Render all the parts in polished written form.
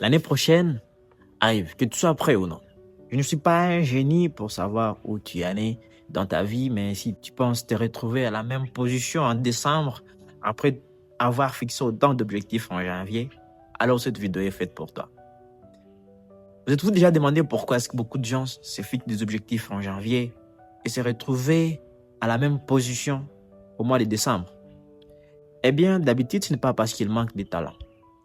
L'année prochaine arrive, que tu sois prêt ou non. Je ne suis pas un génie pour savoir où tu en es dans ta vie, mais si tu penses te retrouver à la même position en décembre, après avoir fixé autant d'objectifs en janvier, alors cette vidéo est faite pour toi. Vous êtes-vous déjà demandé pourquoi est-ce que beaucoup de gens se fixent des objectifs en janvier et se retrouvent à la même position au mois de décembre? Eh bien, d'habitude, ce n'est pas parce qu'il manque de talent.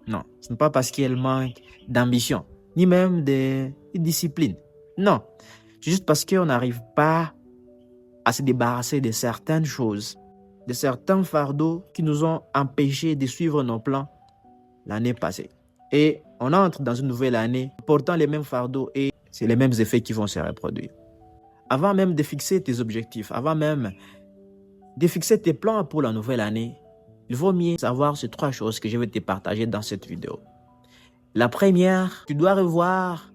Non, ce n'est pas parce qu'il manque d'ambition, ni même de discipline. Non, c'est juste parce qu'on n'arrive pas à se débarrasser de certaines choses, de certains fardeaux qui nous ont empêchés de suivre nos plans l'année passée. Et on entre dans une nouvelle année portant les mêmes fardeaux et c'est les mêmes effets qui vont se reproduire. Avant même de fixer tes objectifs, avant même de fixer tes plans pour la nouvelle année, il vaut mieux savoir ces 3 choses que je vais te partager dans cette vidéo. La première, tu dois revoir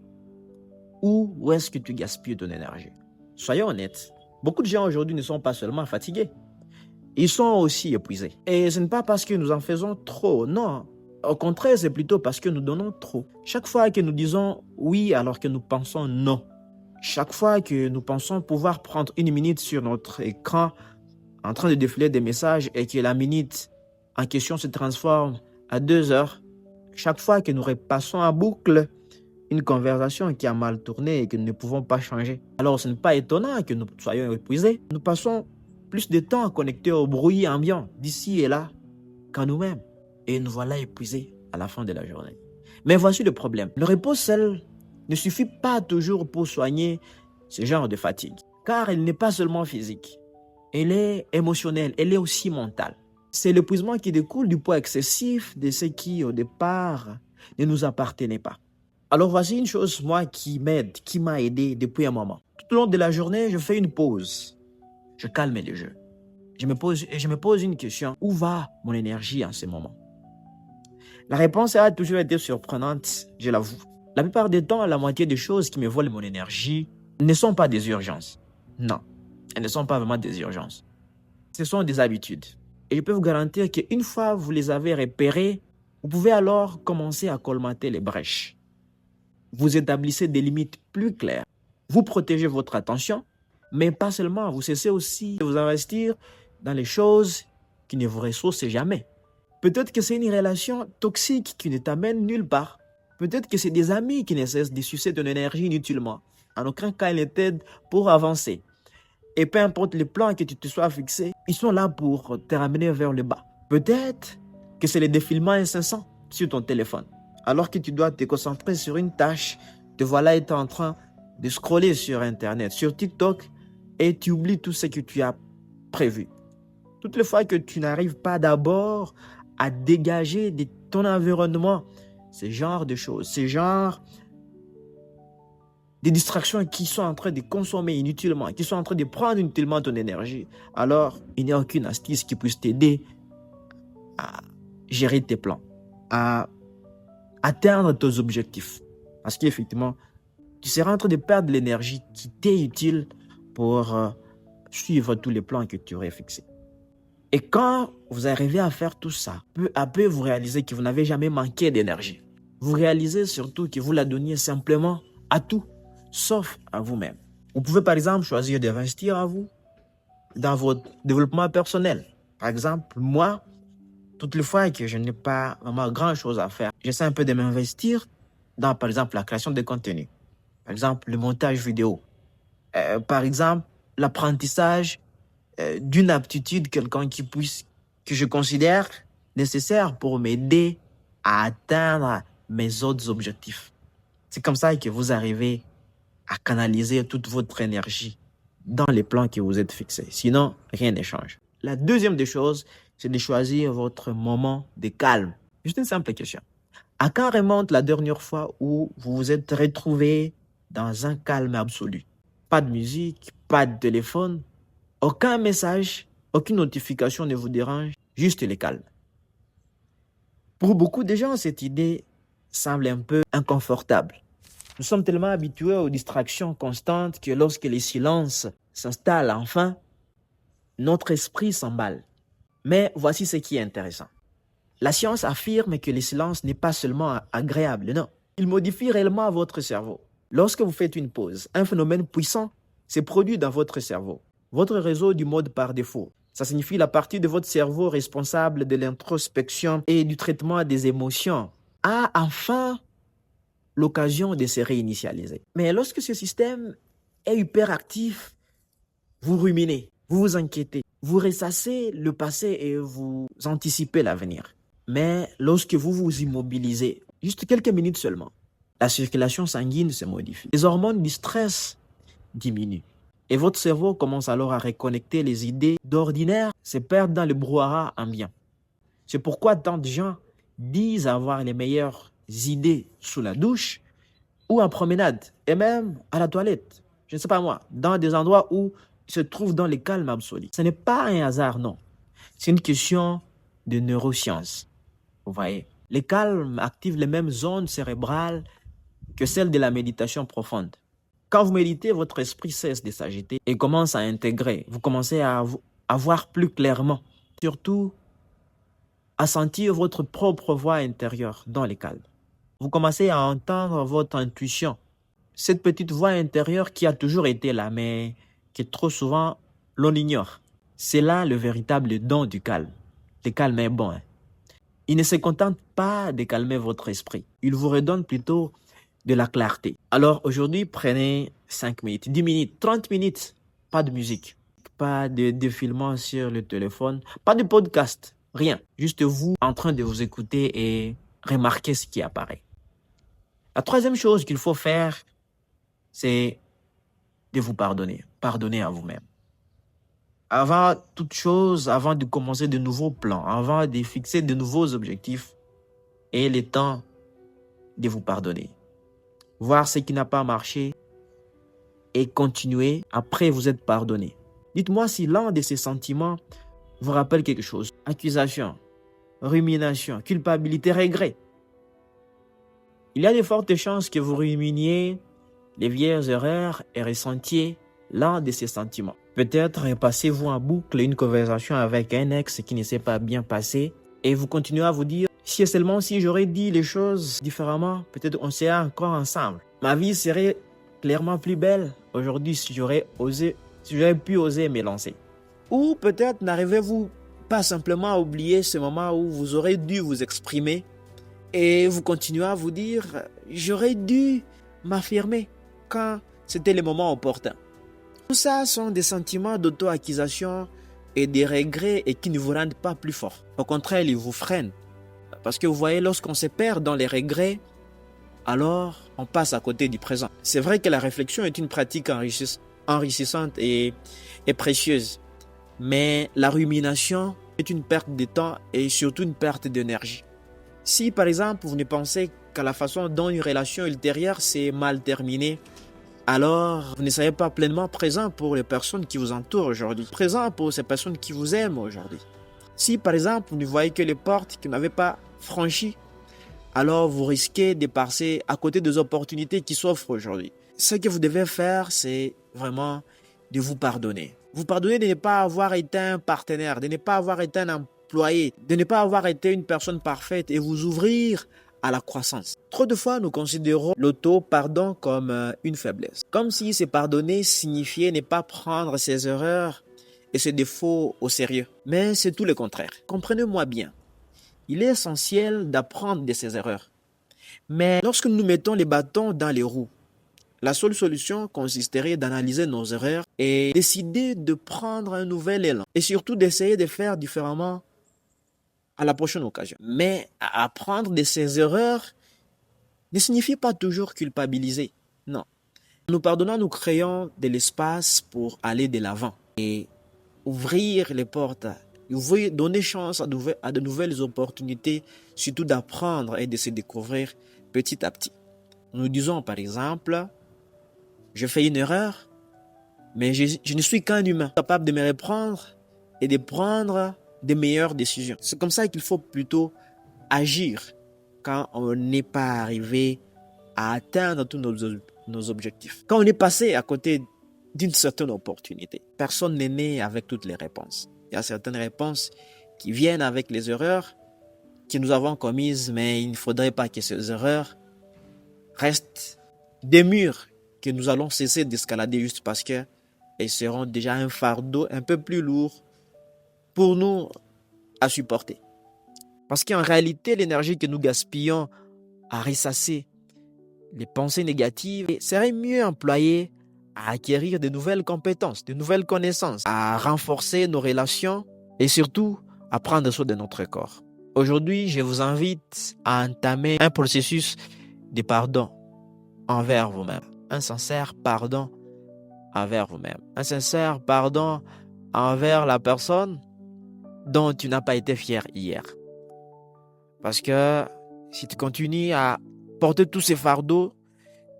où est-ce que tu gaspilles ton énergie. Soyons honnêtes, beaucoup de gens aujourd'hui ne sont pas seulement fatigués, ils sont aussi épuisés. Et ce n'est pas parce que nous en faisons trop, non. Au contraire, c'est plutôt parce que nous donnons trop. Chaque fois que nous disons oui alors que nous pensons non, chaque fois que nous pensons pouvoir prendre 1 minute sur notre écran en train de défiler des messages et que la minute en question se transforme à 2 heures, chaque fois que nous repassons en boucle une conversation qui a mal tourné et que nous ne pouvons pas changer, alors ce n'est pas étonnant que nous soyons épuisés. Nous passons plus de temps connectés au bruit ambiant d'ici et là qu'en nous-mêmes. Et nous voilà épuisés à la fin de la journée. Mais voici le problème. Le repos seul ne suffit pas toujours pour soigner ce genre de fatigue. Car elle n'est pas seulement physique. Elle est émotionnelle, elle est aussi mentale. C'est l'épuisement qui découle du poids excessif de ce qui, au départ, ne nous appartenait pas. Alors voici une chose, moi, qui m'aide, qui m'a aidé depuis un moment. Tout au long de la journée, je fais une pause. Je calme le jeu. Je me pose une question. Où va mon énergie en ce moment? La réponse a toujours été surprenante, je l'avoue. La plupart du temps, la moitié des choses qui me volent mon énergie ne sont pas des urgences. Non, elles ne sont pas vraiment des urgences. Ce sont des habitudes. Et je peux vous garantir qu'une fois vous les avez repérées, vous pouvez alors commencer à colmater les brèches. Vous établissez des limites plus claires. Vous protégez votre attention, mais pas seulement. Vous cessez aussi de vous investir dans les choses qui ne vous ressourcent jamais. Peut-être que c'est une relation toxique qui ne t'amène nulle part. Peut-être que c'est des amis qui ne cessent de sucer ton énergie inutilement. En aucun cas, ils ne t'aident pour avancer. Et peu importe les plans que tu te sois fixés, ils sont là pour te ramener vers le bas. Peut-être que c'est le défilement incessant sur ton téléphone. Alors que tu dois te concentrer sur une tâche, te voilà être en train de scroller sur Internet, sur TikTok, et tu oublies tout ce que tu as prévu. Toutes les fois que tu n'arrives pas d'abord à dégager de ton environnement ce genre de choses, ce genre des distractions qui sont en train de consommer inutilement, qui sont en train de prendre inutilement ton énergie, alors il n'y a aucune astuce qui puisse t'aider à gérer tes plans, à atteindre tes objectifs. Parce qu'effectivement, tu seras en train de perdre l'énergie qui t'est utile pour suivre tous les plans que tu aurais fixés. Et quand vous arrivez à faire tout ça, peu à peu, vous réalisez que vous n'avez jamais manqué d'énergie. Vous réalisez surtout que vous la donniez simplement à tout, sauf à vous-même. Vous pouvez par exemple choisir d'investir à vous dans votre développement personnel. Par exemple, moi, toutes les fois que je n'ai pas vraiment grand-chose à faire, j'essaie un peu de m'investir dans, par exemple, la création de contenu. Par exemple, le montage vidéo. Par exemple, l'apprentissage d'une aptitude quelconque que je considère nécessaire pour m'aider à atteindre mes autres objectifs. C'est comme ça que vous arrivez à canaliser toute votre énergie dans les plans que vous êtes fixés. Sinon, rien ne change. La deuxième des choses, c'est de choisir votre moment de calme. Juste une simple question. À quand remonte la dernière fois où vous vous êtes retrouvé dans un calme absolu? Pas de musique, pas de téléphone, aucun message, aucune notification ne vous dérange, juste le calme. Pour beaucoup de gens, cette idée semble un peu inconfortable. Nous sommes tellement habitués aux distractions constantes que lorsque le silence s'installe enfin, notre esprit s'emballe. Mais voici ce qui est intéressant. La science affirme que le silence n'est pas seulement agréable, non. Il modifie réellement votre cerveau. Lorsque vous faites une pause, un phénomène puissant s'est produit dans votre cerveau. Votre réseau du mode par défaut. Ça signifie la partie de votre cerveau responsable de l'introspection et du traitement des émotions a enfin l'occasion de se réinitialiser. Mais lorsque ce système est hyperactif, vous ruminez, vous vous inquiétez, vous ressassez le passé et vous anticipez l'avenir. Mais lorsque vous vous immobilisez, juste quelques minutes seulement, la circulation sanguine se modifie. Les hormones du stress diminuent. Et votre cerveau commence alors à reconnecter les idées d'ordinaire, se perdent dans le brouhaha ambiant. C'est pourquoi tant de gens disent avoir les meilleures idées sous la douche ou en promenade et même à la toilette. Je ne sais pas moi, dans des endroits où ils se trouvent dans le calme absolu. Ce n'est pas un hasard, non. C'est une question de neurosciences. Vous voyez, le calme active les mêmes zones cérébrales que celles de la méditation profonde. Quand vous méditez, votre esprit cesse de s'agiter et commence à intégrer. Vous commencez à voir plus clairement. Surtout, à sentir votre propre voix intérieure dans le calme. Vous commencez à entendre votre intuition. Cette petite voix intérieure qui a toujours été là, mais que trop souvent l'on ignore. C'est là le véritable don du calme. Le calme est bon. Il ne se contente pas de calmer votre esprit. Il vous redonne plutôt de la clarté. Alors aujourd'hui, prenez 5 minutes, 10 minutes, 30 minutes. Pas de musique, pas de défilement sur le téléphone, pas de podcast, rien. Juste vous en train de vous écouter et remarquer ce qui apparaît. La troisième chose qu'il faut faire, c'est de vous pardonner. Pardonner à vous-même. Avant toute chose, avant de commencer de nouveaux plans, avant de fixer de nouveaux objectifs, ayez le temps de vous pardonner. Voir ce qui n'a pas marché et continuer. Après, vous êtes pardonné. Dites-moi si l'un de ces sentiments vous rappelle quelque chose. Accusation, rumination, culpabilité, regret. Il y a de fortes chances que vous ruminiez les vieilles erreurs et ressentiez l'un de ces sentiments. Peut-être repassez-vous en boucle une conversation avec un ex qui ne s'est pas bien passé et vous continuez à vous dire si et seulement si j'aurais dit les choses différemment, peut-être on serait encore ensemble. Ma vie serait clairement plus belle aujourd'hui si j'aurais pu oser me lancer. Ou peut-être n'arrivez-vous pas simplement à oublier ce moment où vous aurez dû vous exprimer et vous continuez à vous dire j'aurais dû m'affirmer quand c'était le moment opportun. Tout ça sont des sentiments d'auto-accusation et des regrets et qui ne vous rendent pas plus fort. Au contraire, ils vous freinent. Parce que vous voyez, lorsqu'on se perd dans les regrets, alors on passe à côté du présent. C'est vrai que la réflexion est une pratique enrichissante et précieuse. Mais la rumination est une perte de temps et surtout une perte d'énergie. Si par exemple vous ne pensez qu'à la façon dont une relation ultérieure s'est mal terminée, alors vous ne serez pas pleinement présent pour les personnes qui vous entourent aujourd'hui, présent pour ces personnes qui vous aiment aujourd'hui. Si par exemple vous ne voyez que les portes que vous n'avez pas franchies, alors vous risquez de passer à côté des opportunités qui s'offrent aujourd'hui. Ce que vous devez faire, c'est vraiment de vous pardonner. Vous pardonner de ne pas avoir été un partenaire, de ne pas avoir été un employé, de ne pas avoir été une personne parfaite et vous ouvrir à la croissance. Trop de fois, nous considérons l'auto-pardon comme une faiblesse. Comme si se pardonner signifiait ne pas prendre ses erreurs et ses défauts au sérieux. Mais c'est tout le contraire. Comprenez-moi bien. Il est essentiel d'apprendre de ses erreurs. Mais lorsque nous mettons les bâtons dans les roues, la seule solution consisterait d'analyser nos erreurs et décider de prendre un nouvel élan. Et surtout d'essayer de faire différemment à la prochaine occasion. Mais apprendre de ses erreurs ne signifie pas toujours culpabiliser. Non. En nous pardonnant, nous créons de l'espace pour aller de l'avant et ouvrir les portes, donner chance à de nouvelles opportunités, surtout d'apprendre et de se découvrir petit à petit. Nous disons par exemple, je fais une erreur, mais je ne suis qu'un humain, capable de me reprendre et de prendre des meilleures décisions. C'est comme ça qu'il faut plutôt agir quand on n'est pas arrivé à atteindre tous nos objectifs. Quand on est passé à côté d'une certaine opportunité. Personne n'est né avec toutes les réponses. Il y a certaines réponses qui viennent avec les erreurs que nous avons commises, mais il ne faudrait pas que ces erreurs restent des murs que nous allons cesser d'escalader juste parce que ils seront déjà un fardeau un peu plus lourd pour nous à supporter. Parce qu'en réalité, l'énergie que nous gaspillons à ressasser les pensées négatives serait mieux employée à acquérir de nouvelles compétences, de nouvelles connaissances, à renforcer nos relations et surtout à prendre soin de notre corps. Aujourd'hui, je vous invite à entamer un processus de pardon envers vous-même. Un sincère pardon envers vous-même. Un sincère pardon envers la personne dont tu n'as pas été fier hier. Parce que si tu continues à porter tous ces fardeaux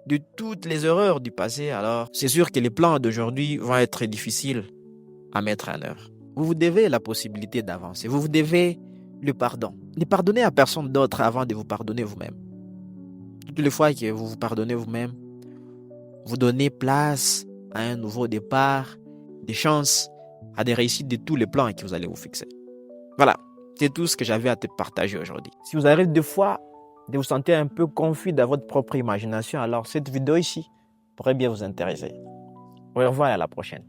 de toutes les erreurs du passé, alors c'est sûr que les plans d'aujourd'hui vont être difficiles à mettre en œuvre. Vous vous devez la possibilité d'avancer. Vous vous devez le pardon. Ne pardonnez à personne d'autre avant de vous pardonner vous-même. Toutes les fois que vous vous pardonnez vous-même, vous donnez place à un nouveau départ, des chances, à des réussites de tous les plans que vous allez vous fixer. Voilà, c'est tout ce que j'avais à te partager aujourd'hui. Si vous arrivez des fois de vous sentir un peu confus dans votre propre imagination, alors cette vidéo ici pourrait bien vous intéresser. Au revoir et à la prochaine.